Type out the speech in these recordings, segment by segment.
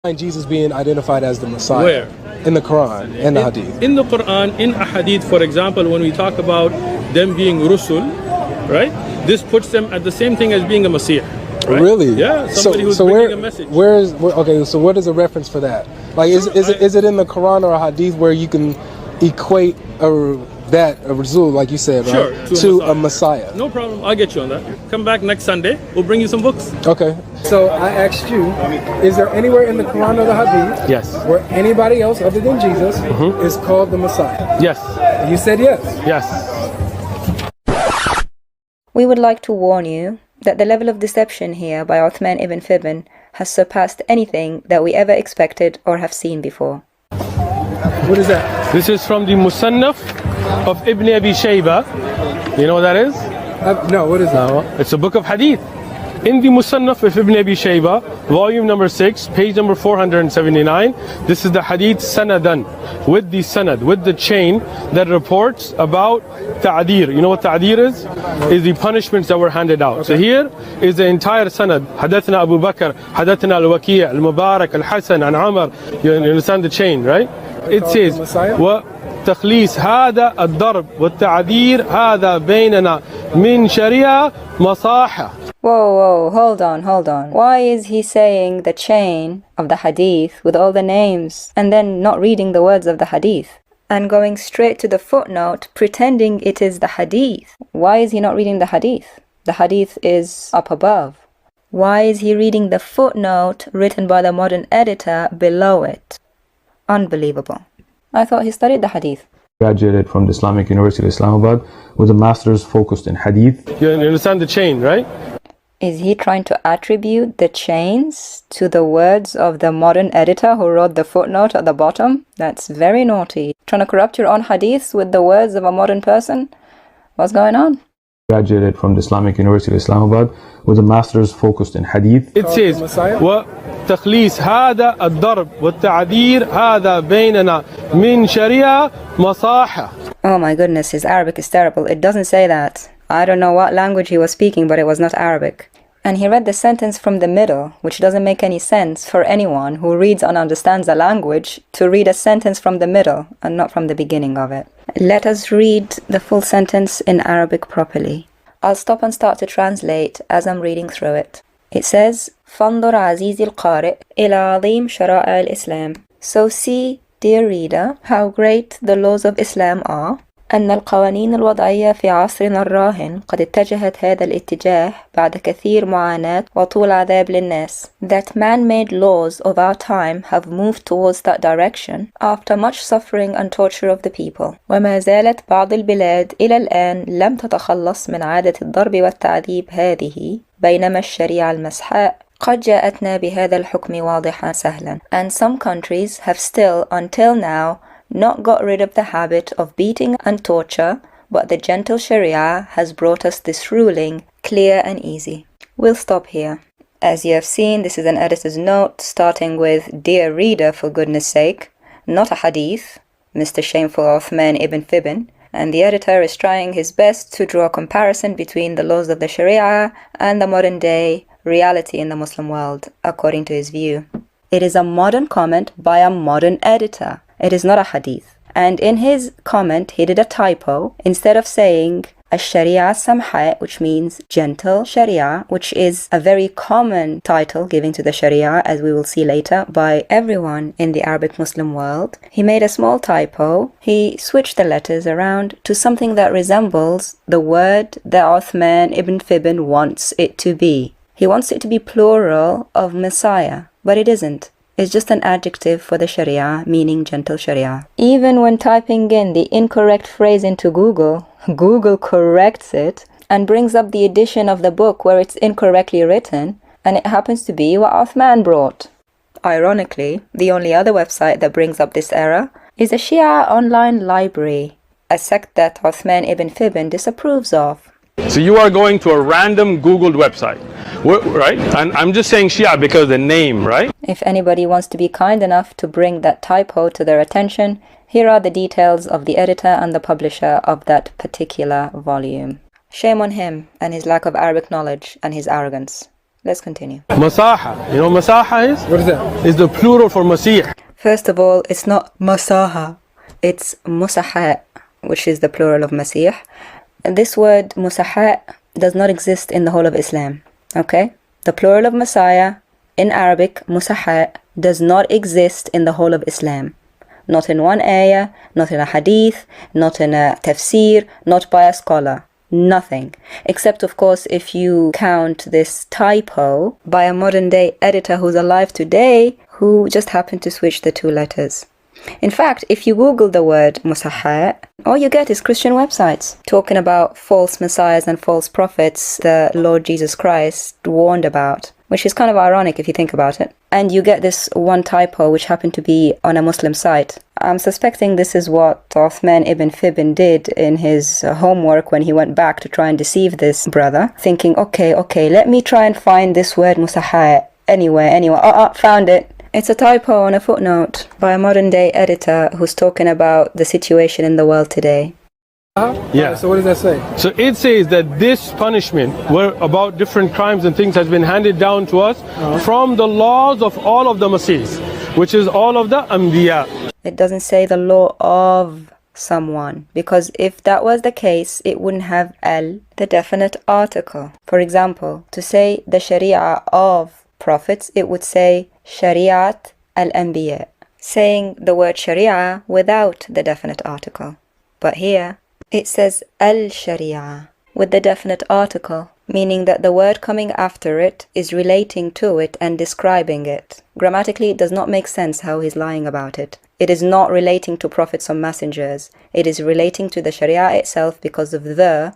find Jesus being identified as the Messiah? Where? In the Quran and the Hadith. In the Quran, in a Hadith, for example, when we talk about them being Rusul, right? This puts them at the same thing as being a Messiah. Right? Really? Yeah, somebody who's bringing a message. Okay, so what is a reference for that? Like, is it in the Quran or a Hadith where you can equate a Rasul, like you said, right, to a Messiah? No problem. I'll get you on that. Come back next Sunday. We'll bring you some books. Okay. So I asked you, is there anywhere in the Quran or the Hadith where anybody else other than Jesus is called the Messiah? Yes. You said yes. Yes. We would like to warn you that the level of deception here by Uthman ibn Fibn has surpassed anything that we ever expected or have seen before. What is that? This is from the Musannaf of Ibn Abi Shayba. You know what that is? No, what is that? It's a book of hadith. In the Musannaf of Ibn Abi Shayba, volume number 6, page number 479, this is the hadith sanadan, with the sanad, with the chain that reports about ta'dir. You know what ta'dir is? Is the punishments that were handed out. So here is the entire sanad. Hadathna Abu Bakr, hadathna al-Waki' al-Mubarak, al-Hasan, and Umar. You understand the chain, right? It says, تخليص هذا الضرب والتعذير هذا بيننا من شريعة مصاحة. Whoa, hold on. Why is he saying the chain of the hadith with all the names and then not reading the words of the hadith and going straight to the footnote pretending it is the hadith? Why is he not reading the hadith? The hadith is up above. Why is he reading the footnote written by the modern editor below it? Unbelievable. I thought he studied the hadith. Graduated from the Islamic University of Islamabad with a master's focused in hadith. You understand the chain, right? Is he trying to attribute the chains to the words of the modern editor who wrote the footnote at the bottom? That's very naughty. Trying to corrupt your own hadith with the words of a modern person? What's going on? Graduated from the Islamic University of Islamabad with a master's focused in hadith. It says, تخليص هذا الضرب والتعذير هذا بيننا من شريعة مصاحة. Oh my goodness, his Arabic is terrible. It doesn't say that. I don't know what language he was speaking, but it was not Arabic. And he read the sentence from the middle, which doesn't make any sense for anyone who reads and understands a language to read a sentence from the middle and not from the beginning of it. Let us read the full sentence in Arabic properly. I'll stop and start to translate as I'm reading through it. It says, فانظر عزيزي القارئ إلى عظيم شرائع الإسلام. So see, dear reader, how great the laws of Islam are. أن القوانين الوضعية في عصرنا الراهن قد اتجهت هذا الاتجاه بعد كثير معاناة وطول عذاب للناس. That man-made laws of our time have moved towards that direction after much suffering and torture of the people. وما زالت بعض البلاد إلى الآن لم تتخلص من عادة الضرب والتعذيب هذه، بينما الشريعة المسحاء قد جاءتنا بهذا الحكم واضحا سهلا. And some countries have still, until now, not got rid of the habit of beating and torture, but the gentle Sharia has brought us this ruling, clear and easy. We'll stop here. As you have seen, this is an editor's note, starting with, Dear reader, for goodness sake, not a hadith, Mr. Shameful Uthman ibn Fibn, and the editor is trying his best to draw a comparison between the laws of the Sharia and the modern day reality in the Muslim world, according to his view. It is a modern comment by a modern editor. It is not a hadith. And in his comment, he did a typo. Instead of saying Ash-Sharia Samha, which means gentle Sharia, which is a very common title given to the Sharia, as we will see later, by everyone in the Arabic Muslim world, he made a small typo. He switched the letters around to something that resembles the word that Uthman ibn Fibn wants it to be. He wants it to be plural of Messiah, but it isn't. It's just an adjective for the Sharia, meaning gentle Sharia. Even when typing in the incorrect phrase into Google, Google corrects it and brings up the edition of the book where it's incorrectly written, and it happens to be what Uthman brought. Ironically, the only other website that brings up this error is a Shia online library, a sect that Uthman ibn Fibn disapproves of. So you are going to a random Googled website, right? And I'm just saying Shia because the name, right? If anybody wants to be kind enough to bring that typo to their attention, here are the details of the editor and the publisher of that particular volume. Shame on him and his lack of Arabic knowledge and his arrogance. Let's continue. Masaha. You know what masaha is? What is that? Is the plural for masih. First of all, it's not masaha, it's musaha, which is the plural of masih. This word musaha does not exist in the whole of Islam. Okay? The plural of Messiah in Arabic, musaha, does not exist in the whole of Islam. Not in one ayah, not in a hadith, not in a tafsir, not by a scholar. Nothing. Except, of course, if you count this typo by a modern day editor who's alive today who just happened to switch the two letters. In fact, if you Google the word musahha, all you get is Christian websites talking about false messiahs and false prophets the Lord Jesus Christ warned about, which is kind of ironic if you think about it. And you get this one typo which happened to be on a Muslim site. I'm suspecting this is what Uthman ibn Fibn did in his homework when he went back to try and deceive this brother, thinking, okay, let me try and find this word musahha anywhere. Found it. It's a typo on a footnote by a modern day editor who's talking about the situation in the world today. Yeah. So what does that say? So it says that this punishment, where about different crimes and things, has been handed down to us from the laws of all of the Masiihs, which is all of the Anbiya. It doesn't say the law of someone, because if that was the case, it wouldn't have the definite article. For example, to say the Sharia of prophets, it would say Shariat al-Anbiya, saying the word Sharia without the definite article. But here, it says al-Sharia with the definite article, meaning that the word coming after it is relating to it and describing it. Grammatically, it does not make sense how he's lying about it. It is not relating to prophets or messengers. It is relating to the Sharia itself because of the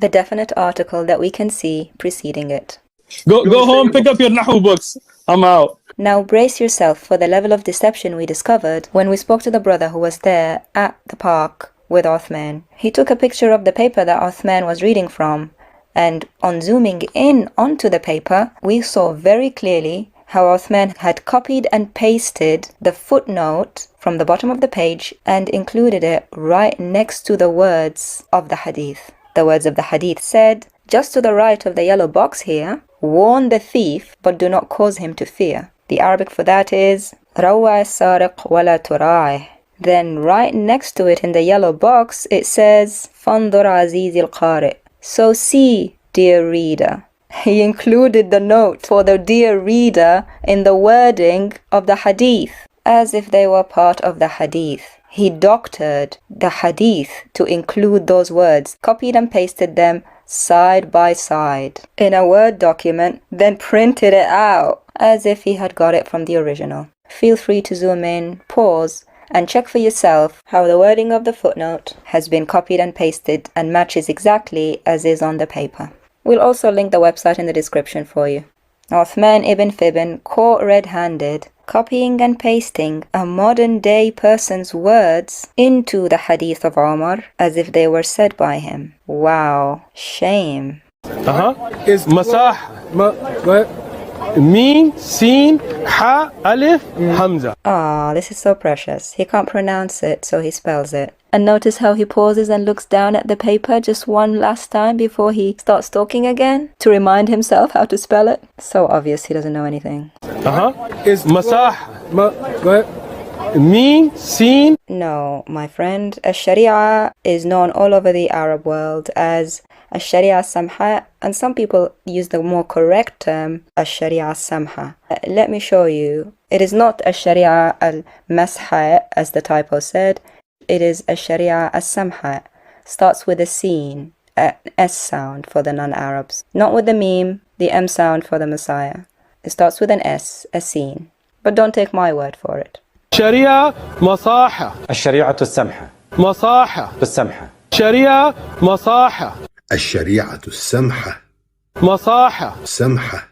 definite article that we can see preceding it. Go home, pick up your Nahu books. I'm out. Now brace yourself for the level of deception we discovered when we spoke to the brother who was there at the park with Uthman. He took a picture of the paper that Uthman was reading from, and on zooming in onto the paper, we saw very clearly how Uthman had copied and pasted the footnote from the bottom of the page and included it right next to the words of the hadith. The words of the hadith said, just to the right of the yellow box here, warn the thief, but do not cause him to fear. The Arabic for that is روع السارق ولا تراعه. Then right next to it in the yellow box, it says فانظر عزيزي القارئ. So see, dear reader. He included the note for the dear reader in the wording of the hadith, as if they were part of the hadith. He doctored the hadith to include those words, copied and pasted them side by side in a Word document, then printed it out as if he had got it from the original. Feel free to zoom in, pause, and check for yourself how the wording of the footnote has been copied and pasted and matches exactly as is on the paper. We'll also link the website in the description for you. Uthman ibn Fibn caught red-handed, copying and pasting a modern-day person's words into the hadith of Umar as if they were said by him. Wow, shame. Is Masah. What? Meen, Seen, Ha, Alif, Hamza. This is so precious. He can't pronounce it, so he spells it. And notice how he pauses and looks down at the paper just one last time before he starts talking again to remind himself how to spell it. So obvious he doesn't know anything. Is Masah. What? Meen, Seen. No, my friend. Sharia is known all over the Arab world as Sharia Samha, and some people use the more correct term Sharia Samha. Let me show you. It is not Sharia al-Masha as the typo said. It is Sharia as-Samha. Starts with a Seen, an S sound for the non-Arabs. Not with the Meme, the M sound for the Messiah. It starts with an S, a Seen. But don't take my word for it. Sharia Masaha. الشريعة السمحة Masaha. بالسمحة Sharia Masaha. الشريعة السمحة Masaha. سمحة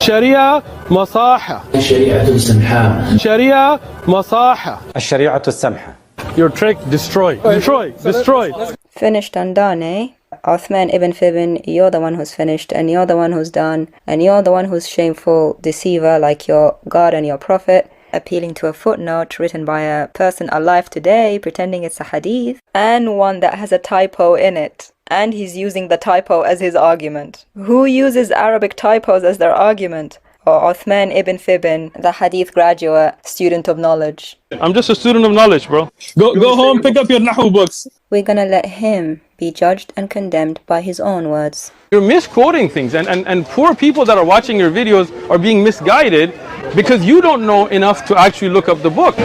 Sharia Masaha. الشريعة السمحاء. Sharia Masaha. الشريعة السمحة. Your trick destroyed. Destroyed. Finished and done, eh? Uthman ibn Fibn, you're the one who's finished, and you're the one who's done, and you're the one who's shameful deceiver like your God and your Prophet, appealing to a footnote written by a person alive today, pretending it's a hadith, and one that has a typo in it. and he's using the typo as his argument. Who uses Arabic typos as their argument? Or Uthman ibn Fibin, the hadith graduate, student of knowledge. I'm just a student of knowledge, bro. Go home, pick up your Nahu books. We're gonna let him be judged and condemned by his own words. You're misquoting things, and poor people that are watching your videos are being misguided because you don't know enough to actually look up the book.